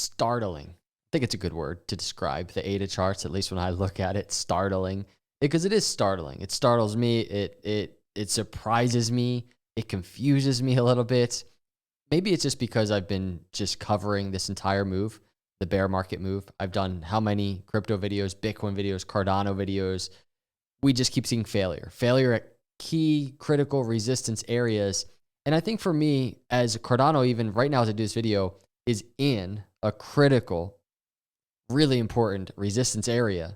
startling. I think it's a good word to describe the ADA charts, at least when I look at it, startling. Because it is startling. It startles me. It surprises me. It confuses me a little bit. Maybe it's just because I've been just covering this entire move, the bear market move. I've done how many crypto videos, Bitcoin videos, Cardano videos. We just keep seeing failure at key critical resistance areas. And I think for me, as Cardano, even right now as I do this video, is in a critical, really important resistance area,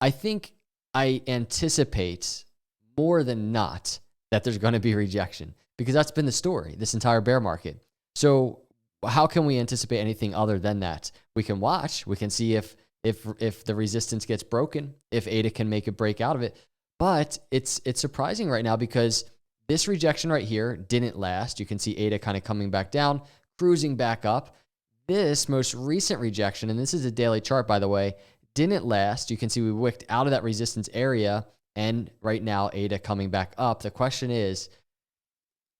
I think I anticipate more than not that there's going to be rejection, because that's been the story this entire bear market. So how can we anticipate anything other than that? We can watch, we can see if the resistance gets broken, if ADA can make a break out of it. But it's surprising right now because this rejection right here didn't last. You can see ADA kind of coming back down, cruising back up. This most recent rejection, and this is a daily chart, by the way, didn't last. You can see we wicked out of that resistance area, and right now ADA coming back up. The question is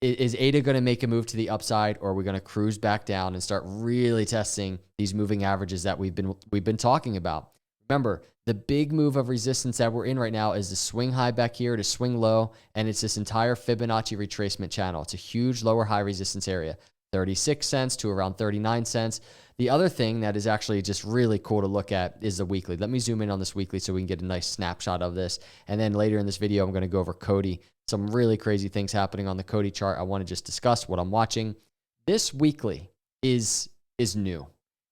ADA going to make a move to the upside, or are we going to cruise back down and start really testing these moving averages that we've been talking about? Remember, the big move of resistance that we're in right now is the swing high back here to swing low, and it's this entire Fibonacci retracement channel. It's a huge lower high resistance area, 36 cents to around 39 cents. The other thing that is actually just really cool to look at is the weekly. Let me zoom in on this weekly so we can get a nice snapshot of this. And then later in this video, I'm going to go over Coti. Some really crazy things happening on the Coti chart. I want to just discuss what I'm watching. This weekly is new.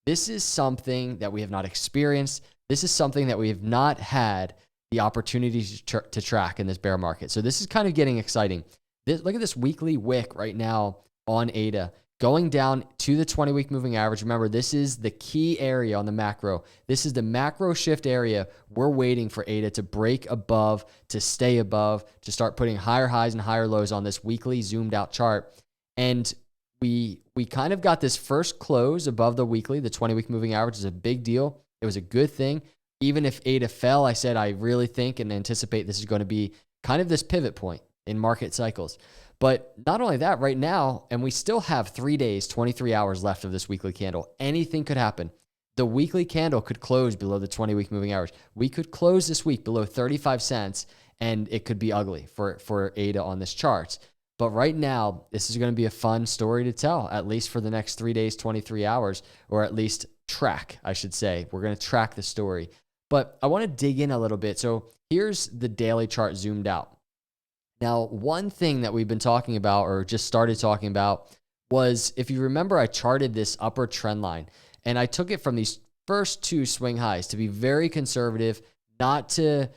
This is something that we have not experienced. This is something that we have not had the opportunity to track in this bear market. So this is kind of getting exciting. Look at this weekly wick right now on ADA. Going down to the 20-week moving average. Remember, this is the key area on the macro. This is the macro shift area. We're waiting for ADA to break above, to stay above, to start putting higher highs and higher lows on this weekly zoomed out chart. And we kind of got this first close above the weekly. The 20-week moving average is a big deal. It was a good thing. Even if ADA fell, I said I really think and anticipate this is going to be kind of this pivot point in market cycles. But not only that, right now, and we still have 3 days, 23 hours left of this weekly candle. Anything could happen. The weekly candle could close below the 20-week moving average. We could close this week below 35 cents, and it could be ugly for ADA on this chart. But right now, this is going to be a fun story to tell, at least for the next 3 days, 23 hours, or at least track, I should say. We're going to track the story. But I want to dig in a little bit. So here's the daily chart zoomed out. Now, one thing that we've been talking about, or just started talking about, was, if you remember, I charted this upper trend line, and I took it from these first two swing highs to be very conservative, not to,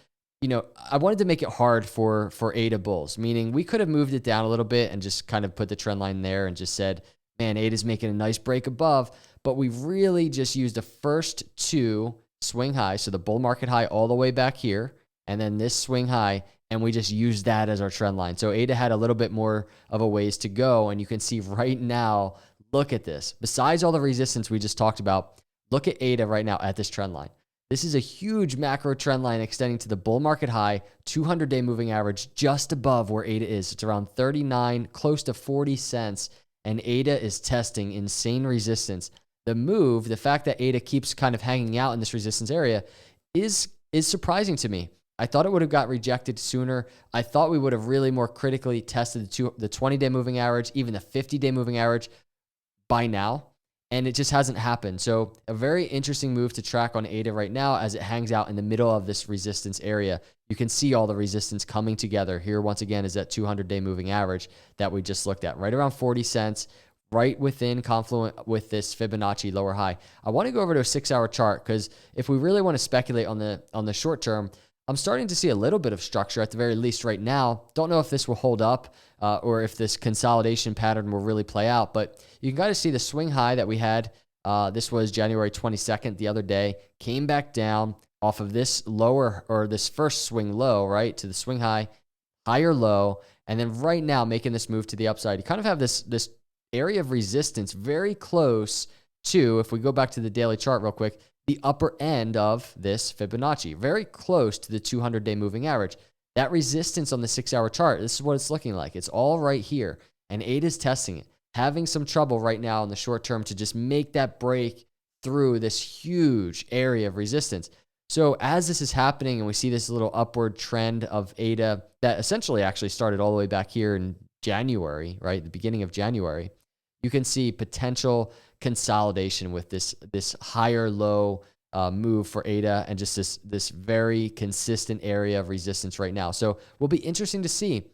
I wanted to make it hard for ADA bulls, meaning we could have moved it down a little bit and just kind of put the trend line there and just said, man, ADA's making a nice break above, but we really just used the first two swing highs, so the bull market high all the way back here, and then this swing high, and we just used that as our trend line. So ADA had a little bit more of a ways to go, and you can see right now, look at this. Besides all the resistance we just talked about, look at ADA right now at this trend line. This is a huge macro trend line extending to the bull market high, 200-day moving average, just above where ADA is. It's around 39, close to 40 cents, and ADA is testing insane resistance. The fact that ADA keeps kind of hanging out in this resistance area is surprising to me. I thought it would have got rejected sooner. I thought we would have really more critically tested the 20-day moving average, even the 50-day moving average by now, and it just hasn't happened. So a very interesting move to track on ADA right now as it hangs out in the middle of this resistance area. You can see all the resistance coming together. Here, once again, is that 200-day moving average that we just looked at, right around 40 cents, right within confluent with this Fibonacci lower high. I want to go over to a 6-hour chart, because if we really want to speculate on the short term, I'm starting to see a little bit of structure at the very least right now. Don't know if this will hold up or if this consolidation pattern will really play out, but you can kind of see the swing high that we had. This was January 22nd, the other day, came back down off of this lower, or this first swing low, right, to the swing high, higher low, and then right now making this move to the upside. You kind of have this area of resistance very close to, if we go back to the daily chart real quick, the upper end of this Fibonacci, very close to the 200-day moving average. That resistance on the 6-hour chart, this is what it's looking like. It's all right here, and ADA is testing it, having some trouble right now in the short term to just make that break through this huge area of resistance. So as this is happening and we see this little upward trend of ADA that essentially actually started all the way back here in January, right? The beginning of January, you can see potential consolidation with this higher low move for ADA and just this very consistent area of resistance right now. So will be interesting to see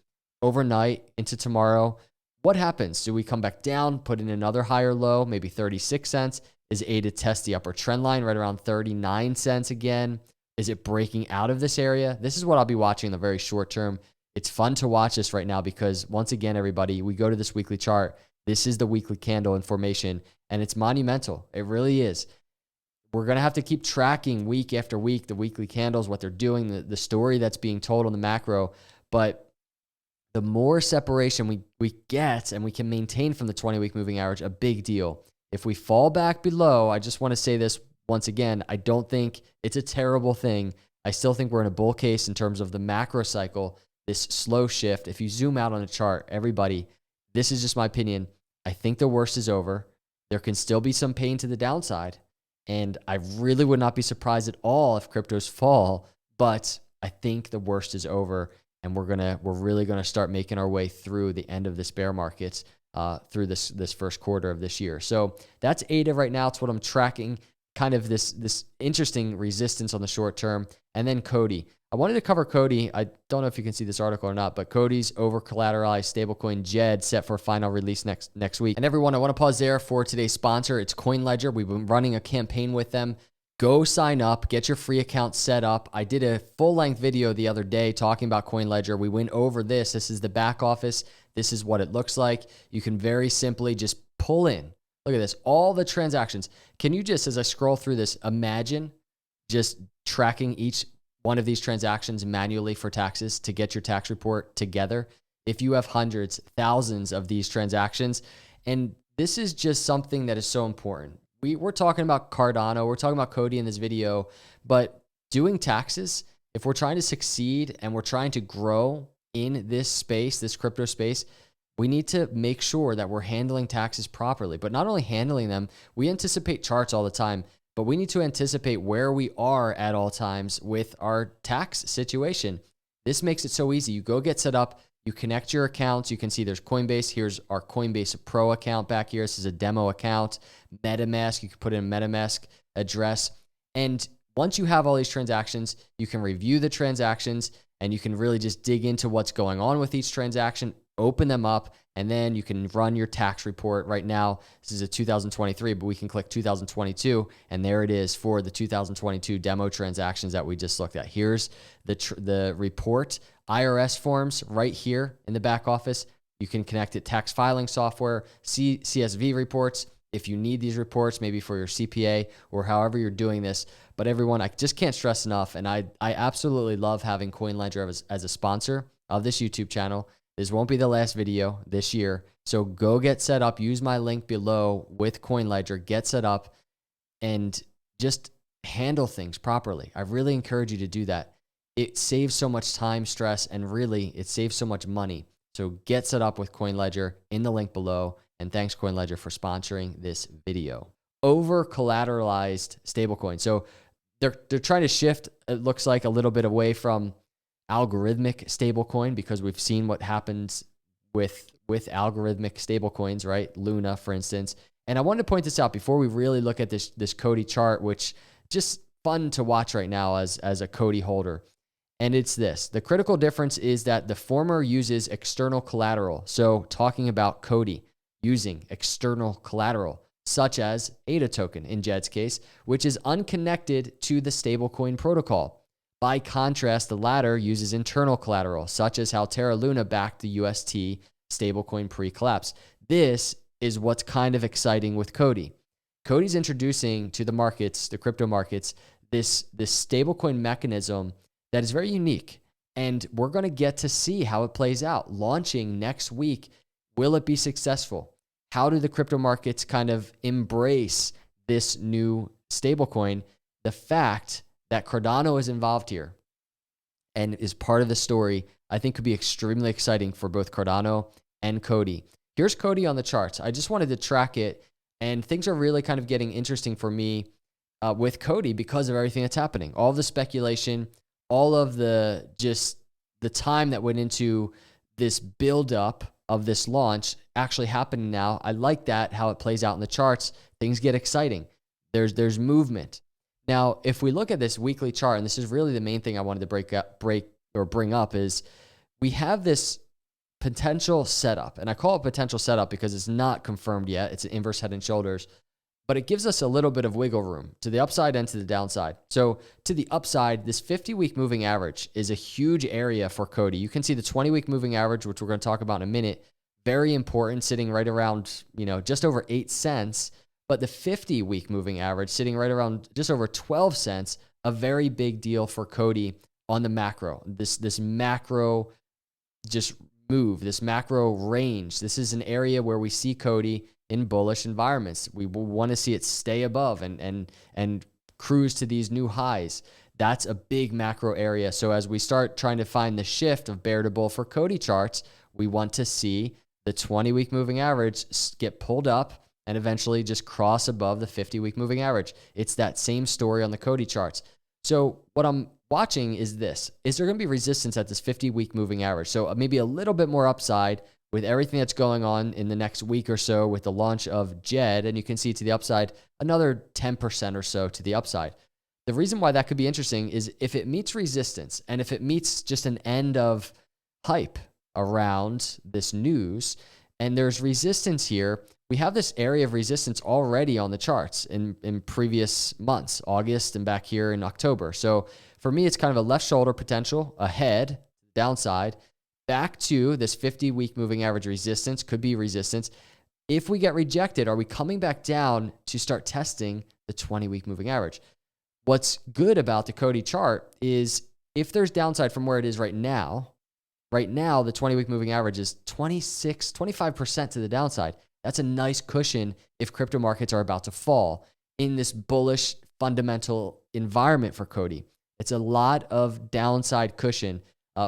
overnight into tomorrow. What happens? Do we come back down, put in another higher low, maybe 36 cents? Is ADA test the upper trend line right around 39 cents again? Is it breaking out of this area? This is what I'll be watching in the very short term. It's fun to watch this right now because once again, everybody, we go to this weekly chart. This is the weekly candle information and it's monumental. It really is. We're going to have to keep tracking week after week, the weekly candles, what they're doing, the story that's being told on the macro. But the more separation we get and we can maintain from the 20-week moving average, a big deal. If we fall back below, I just want to say this once again, I don't think it's a terrible thing. I still think we're in a bull case in terms of the macro cycle, this slow shift. If you zoom out on a chart, everybody, this is just my opinion. I think the worst is over. There can still be some pain to the downside. And I really would not be surprised at all if cryptos fall, but I think the worst is over. And we're really gonna start making our way through the end of this bear market through this first quarter of this year. So that's ADA right now. It's what I'm tracking, kind of this interesting resistance on the short term. And then Coti. I wanted to cover Coti. I don't know if you can see this article or not, but Coti's over collateralized stablecoin Djed set for final release next week. And everyone, I want to pause there for today's sponsor. It's CoinLedger. We've been running a campaign with them. Go sign up, get your free account set up. I did a full-length video the other day talking about CoinLedger. We went over this. This is the back office. This is what it looks like. You can very simply just pull in. Look at this, all the transactions. Can you just, as I scroll through this, imagine just tracking each one of these transactions manually for taxes to get your tax report together? If you have hundreds, thousands of these transactions, and this is just something that is so important. We're talking about Cardano, we're talking about Coti in this video, but doing taxes, if we're trying to succeed and we're trying to grow in this space, this crypto space, we need to make sure that we're handling taxes properly. But not only handling them, we anticipate charts all the time, but we need to anticipate where we are at all times with our tax situation. This makes it so easy. You go get set up, you connect your accounts. You can see there's Coinbase. Here's our Coinbase Pro account back here. This is a demo account. MetaMask, you can put in a MetaMask address. And once you have all these transactions, you can review the transactions and you can really just dig into what's going on with each transaction, open them up, and then you can run your tax report. Right now, this is a 2023, but we can click 2022, and there it is for the 2022 demo transactions that we just looked at. Here's the report, IRS forms right here in the back office. You can connect it tax filing software, CSV reports, if you need these reports, maybe for your CPA or however you're doing this. But everyone, I just can't stress enough, and I absolutely love having CoinLedger as a sponsor of this YouTube channel. This won't be the last video this year. So go get set up. Use my link below with CoinLedger. Get set up and just handle things properly. I really encourage you to do that. It saves so much time, stress, and really it saves so much money. So get set up with CoinLedger in the link below. And thanks CoinLedger for sponsoring this video. Over collateralized stablecoin. So they're trying to shift, it looks like, a little bit away from algorithmic stablecoin, because we've seen what happens with algorithmic stablecoins, right? Luna, for instance. And I wanted to point this out before we really look at this Coti chart, which just fun to watch right now as a Coti holder. And it's this. The critical difference is that the former uses external collateral. So talking about Coti using external collateral, such as ADA token in Djed's case, which is unconnected to the stablecoin protocol. By contrast, the latter uses internal collateral, such as how Terra Luna backed the UST stablecoin pre-collapse. This is what's kind of exciting with Coti. Coti's introducing to the markets, the crypto markets, this stablecoin mechanism that is very unique. And we're going to get to see how it plays out. Launching next week, will it be successful? How do the crypto markets kind of embrace this new stablecoin? The fact that Cardano is involved here and is part of the story, I think could be extremely exciting for both Cardano and Coti. Here's Coti on the charts. I just wanted to track it And things are really kind of getting interesting for me with Coti because of everything that's happening. All of the speculation, all of the just the time that went into this buildup of this launch actually happening now. I like that, how it plays out in the charts. Things get exciting. There's movement. Now, if we look at this weekly chart, and this is really the main thing I wanted to bring up, is we have this potential setup. And I call it potential setup because it's not confirmed yet. It's an inverse head and shoulders, but it gives us a little bit of wiggle room to the upside and to the downside. So to the upside, this 50-week moving average is a huge area for Coti. You can see the 20-week moving average, which we're going to talk about in a minute, very important, sitting right around, just over 8 cents. But the 50-week moving average sitting right around just over 12 cents, a very big deal for Coti on the macro. This macro just move, this macro range. This is an area where we see Coti in bullish environments. We want to see it stay above and cruise to these new highs. That's a big macro area. So as we start trying to find the shift of bear to bull for Coti charts, we want to see the 20-week moving average get pulled up and eventually just cross above the 50-week moving average. It's that same story on the Coti charts. So what I'm watching is this. Is there going to be resistance at this 50-week moving average? So maybe a little bit more upside with everything that's going on in the next week or so with the launch of Djed, and you can see to the upside, another 10% or so to the upside. The reason why that could be interesting is if it meets resistance and if it meets just an end of hype around this news and there's resistance here, we have this area of resistance already on the charts in previous months, August and back here in October. So for me, it's kind of a left shoulder potential ahead, downside, back to this 50-week moving average resistance, could be resistance. If we get rejected, are we coming back down to start testing the 20-week moving average? What's good about the Coti chart is if there's downside from where it is right now, the 20-week moving average is 25% to the downside. That's a nice cushion if crypto markets are about to fall in this bullish fundamental environment for Coti. It's a lot of downside cushion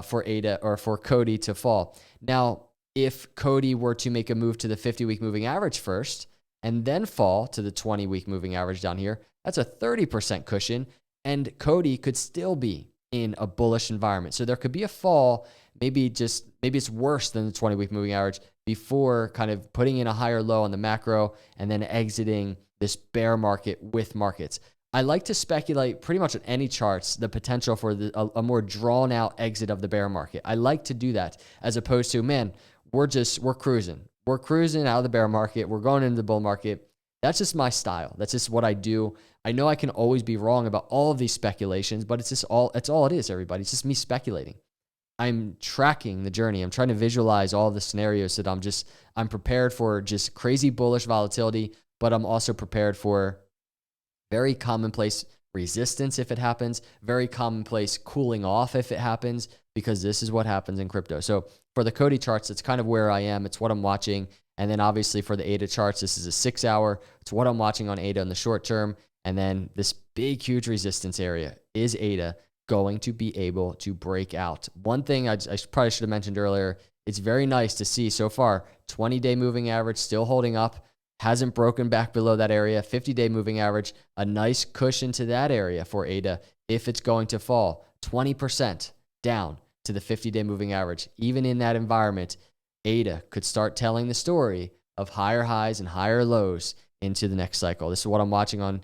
for ADA or for Coti to fall. Now, if Coti were to make a move to the 50-week moving average first and then fall to the 20-week moving average down here, that's a 30% cushion, and Coti could still be in a bullish environment. So there could be a fall, maybe it's worse than the 20-week moving average before kind of putting in a higher low on the macro and then exiting this bear market with markets. I like to speculate pretty much on any charts the potential for a more drawn out exit of the bear market. I like to do that as opposed to, man, we're cruising. We're cruising out of the bear market. We're going into the bull market. That's just my style. That's just what I do. I know I can always be wrong about all of these speculations, but it's all it is, everybody. It's just me speculating. I'm tracking the journey. I'm trying to visualize all the scenarios that I'm prepared for just crazy bullish volatility, but I'm also prepared for very commonplace resistance if it happens, very commonplace cooling off if it happens, because this is what happens in crypto. So for the Coti charts, it's kind of where I am. It's what I'm watching. And then obviously for the ADA charts, this is a 6 hour. It's what I'm watching on ADA in the short term. And then this big, huge resistance area is ADA going to be able to break out. One thing I probably should have mentioned earlier, it's very nice to see so far, 20-day moving average still holding up, hasn't broken back below that area, 50-day moving average, a nice cushion to that area for ADA if it's going to fall 20% down to the 50-day moving average. Even in that environment, ADA could start telling the story of higher highs and higher lows into the next cycle. This is what I'm watching on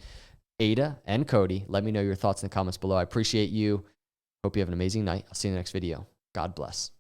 ADA and Coti. Let me know your thoughts in the comments below. I appreciate you. Hope you have an amazing night. I'll see you in the next video. God bless.